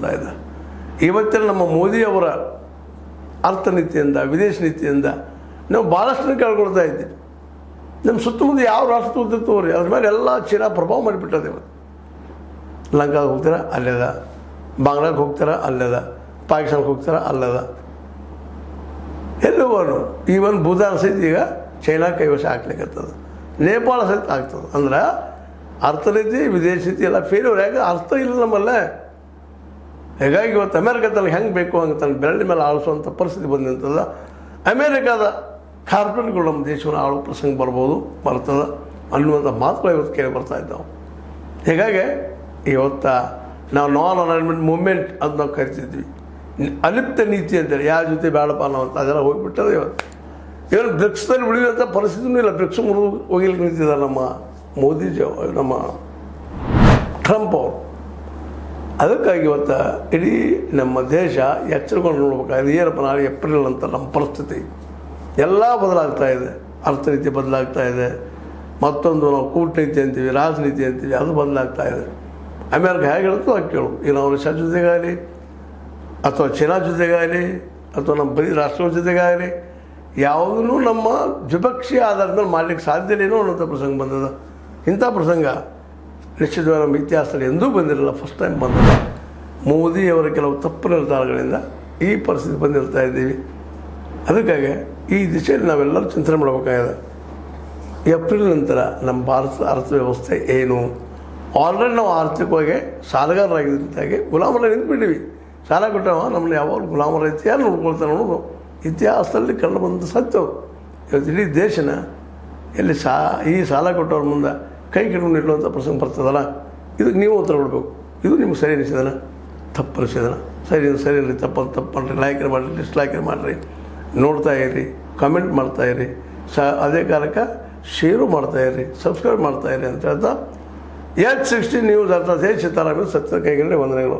ಬರ್ತಾ ಇದೆ. ಇವತ್ತಿನ ನಮ್ಮ ಮೋದಿಯವರ ಅರ್ಥನೀತಿಯಿಂದ, ವಿದೇಶ ನೀತಿಯಿಂದ ನಾವು ಭಾಳಷ್ಟು ಕಳ್ಕೊಳ್ತಾ ಇದ್ದೀವಿ. ನಮ್ಮ ಸುತ್ತಮುತ್ತ ಯಾವ ರಾಷ್ಟ್ರ ಉದ್ದಿತ್ತು ರೀ, ಅದ್ರ ಮೇಲೆ ಎಲ್ಲ ಚೀನಾ ಪ್ರಭಾವ ಮಾಡಿಬಿಟ್ಟದೆ. ಇವತ್ತು ಲಂಕಾಗೆ ಹೋಗ್ತೀರಾ ಅಲ್ಲದ, ಬಾಂಗ್ಲಾಗೆ ಹೋಗ್ತೀರಾ ಅಲ್ಲದ, ಪಾಕಿಸ್ತಾನಕ್ಕೆ ಹೋಗ್ತೀರಾ ಅಲ್ಲದ, ಎಲ್ಲವೂ ಈವನ್ ಭೂತಾನ್ ಸಹಿತ ಈಗ ಚೈನಾ ಕೈವಶ ಆಗ್ಲಿಕ್ಕತ್ತದ, ನೇಪಾಳ ಸಹಿತ ಆಗ್ತದೆ. ಅಂದ್ರೆ ಅರ್ಥನೀತಿ ವಿದೇಶ ನೀತಿ ಎಲ್ಲ ಫೇಲ್ಯೂರ್. ಯಾಕೆ ಅರ್ಥ ಇಲ್ಲ ನಮ್ಮಲ್ಲೇ. ಹೀಗಾಗಿ ಇವತ್ತು ಅಮೇರಿಕ ತನಗೆ ಹೆಂಗೆ ಬೇಕು ಹಂಗೆ ತನ್ನ ಬೆರಳಿನ ಮೇಲೆ ಆಳಿಸುವಂಥ ಪರಿಸ್ಥಿತಿ ಬಂದಂಥದ. ಅಮೇರಿಕಾದ ಕಾರ್ಪೊರೇಟ್ಗಳು ನಮ್ಮ ದೇಶವನ್ನು ಆಳುವ ಪ್ರಸಂಗ ಬರ್ತದೆ ಅನ್ನುವಂಥ ಮಾತುಗಳು ಇವತ್ತು ಕೇಳಿ ಬರ್ತಾ ಇದ್ದಾವೆ. ಹೀಗಾಗಿ ಇವತ್ತು ನಾವು ನಾನ್ ಅಲೈನ್ಮೆಂಟ್ ಮೂವ್ಮೆಂಟ್ ಅಂತ ನಾವು ಕರಿತಿದ್ವಿ. ಅಲಿಪ್ತ ನೀತಿ ಅಂತೇಳಿ ಯಾರ ಜೊತೆ ಬೇಡಪ್ಪ ನಾವು ಅಂತ ಅದೆಲ್ಲ ಹೋಗಿಬಿಟ್ಟದೆ. ಇವತ್ತು ಬ್ರಿಕ್ಸ್ದಲ್ಲಿ ಉಳಿಯುವಂಥ ಪರಿಸ್ಥಿತಿನೂ ಇಲ್ಲ. ಬ್ರಿಕ್ಸ್ ಮುರಿದು ಹೋಗಿಲಿಕ್ಕೆ ನಿಂತಿದ್ದಾರೆ ನಮ್ಮ ಮೋದಿಜಿ, ನಮ್ಮ ಟ್ರಂಪ್ ಅವರು. ಅದಕ್ಕಾಗಿ ಇವತ್ತು ಇಡೀ ನಮ್ಮ ದೇಶ ಎಚ್ಚರಿಕೊಂಡು ನೋಡ್ಬೇಕಾಗಿದೆ. ಏನಪ್ಪ ನಾಳೆ ಏಪ್ರಿಲ್ ಅಂತ ನಮ್ಮ ಪರಿಸ್ಥಿತಿ ಎಲ್ಲ ಬದಲಾಗ್ತಾ ಇದೆ. ಅರ್ಥನೀತಿ ಬದಲಾಗ್ತಾ ಇದೆ. ಮತ್ತೊಂದು ನಾವು ಕೂಟನೀತಿ ಅಂತೀವಿ, ರಾಜನೀತಿ ಅಂತೀವಿ, ಅದು ಬದಲಾಗ್ತಾ ಇದೆ. ಅಮೇರಿಕ ಹೇಗೆ ಹೇಳುತ್ತೋ ಅದು ಕೇಳು. ಈಗ ನಾವು ರಷ್ಯಾ ಜೊತೆಗಾಗಲಿ ಅಥವಾ ಚೀನಾ ಜೊತೆಗಾಗಲಿ ಅಥವಾ ನಮ್ಮ ಬರೀ ರಾಷ್ಟ್ರಗಳ ಜೊತೆಗಾಗಲಿ ಯಾವುದೂ ನಮ್ಮ ದ್ವಿಪಕ್ಷೀಯ ಆಧಾರದ ಮೇಲೆ ಮಾಡಲಿಕ್ಕೆ ಸಾಧ್ಯ ಇಲ್ಲೇನೋ ಅನ್ನೋಂಥ ಪ್ರಸಂಗ ಬಂದದ. ಇಂಥ ಪ್ರಸಂಗ ನಿಶ್ಚಿತವಾಗಿ ನಮ್ಮ ಇತಿಹಾಸದಲ್ಲಿ ಎಂದೂ ಬಂದಿರಲಿಲ್ಲ. ಫಸ್ಟ್ ಟೈಮ್ ಬಂದದ. ಮೋದಿಯವರ ಕೆಲವು ತಪ್ಪು ನಿರ್ಧಾರಗಳಿಂದ ಈ ಪರಿಸ್ಥಿತಿ ಬಂದಿರ್ತಾ ಇದ್ದೀವಿ. ಅದಕ್ಕಾಗಿ ಈ ದಿಶೆಯಲ್ಲಿ ನಾವೆಲ್ಲರೂ ಚಿಂತನೆ ಮಾಡಬೇಕಾಗಿದೆ. ಏಪ್ರಿಲ್ ನಂತರ ನಮ್ಮ ಭಾರತದ ಅರ್ಥವ್ಯವಸ್ಥೆ ಏನು. ಆಲ್ರೆಡಿ ನಾವು ಆರ್ಥಿಕವಾಗಿ ಸಾಲಗಾರರಾಗಿದ್ದಾಗೆ ಗುಲಾಮರ ನಿಂತುಬಿಟ್ಟಿವಿ. ಸಾಲ ಕೊಟ್ಟವ ನಮ್ಮನ್ನು ಯಾವಾಗಲೂ ಗುಲಾಮರ ರೀತಿ ಯಾರು ನೋಡ್ಕೊಳ್ತಾರೆ ಅನ್ನೋದು ಇತಿಹಾಸದಲ್ಲಿ ಕಂಡು ಬಂದ ಸತ್ಯ. ಇವತ್ತು ಇಡೀ ದೇಶನ ಎಲ್ಲಿ ಈ ಸಾಲ ಕೊಟ್ಟವ್ರ ಮುಂದೆ ಕೈ ಕಿಡ್ಕೊಂಡು ಇಡುವಂಥ ಪ್ರಸಂಗ ಬರ್ತದಲ್ಲ, ಇದಕ್ಕೆ ನೀವು ಉತ್ತರ ಕೊಡಬೇಕು. ಇದು ನಿಮ್ಗೆ ಸರಿ ಅನಿಸಿದನ, ತಪ್ಪು ಅನಿಸಿದನ, ಸರಿ ಇರಲಿ, ತಪ್ಪು ಮಾಡಿರಿ, ಲೈಕ್ ಮಾಡಿರಿ, ಡಿಸ್ಲೈಕ್ ಮಾಡಿರಿ, ನೋಡ್ತಾ ಇರಿ, ಕಮೆಂಟ್ ಮಾಡ್ತಾಯಿರಿ, ಅದೇ ಕಾಲಕ್ಕೆ ಶೇರು ಮಾಡ್ತಾಯಿರಿ, ಸಬ್ಸ್ಕ್ರೈಬ್ ಮಾಡ್ತಾಯಿರಿ ಅಂತ ಹೇಳ್ತಾ H16 ನ್ಯೂಸ್ ಅರ್ಥಾತ್ ಸೀತಾರಾಮನ್ ಸತ್ಯದ ಕೈಗೊಂಡೆ ವಂದನೆಗಳು.